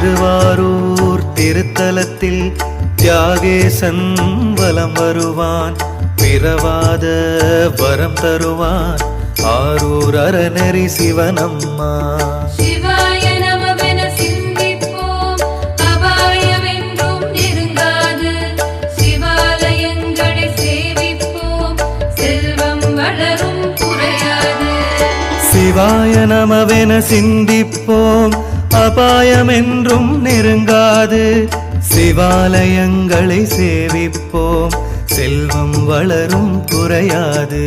திருவாரூர் திருத்தலத்தில் தியாகேசன் வலம் வருவான், பிறவாத வரம் தருவான் ஆரூர் அறநெறி சிவனம்மா. சிவாய நமவென சிந்திப்போம், அபாயமென்றும் நெருங்காது. சிவாலயங்களை சேவிப்போம், செல்வம் வளரும் குறையாது. சிவாய நமவென சிந்திப்போம், அபாயமென்றும் நெருங்காது. சிவாலயங்களை சேவிப்போம், செல்வம் வளரும் குறையாது.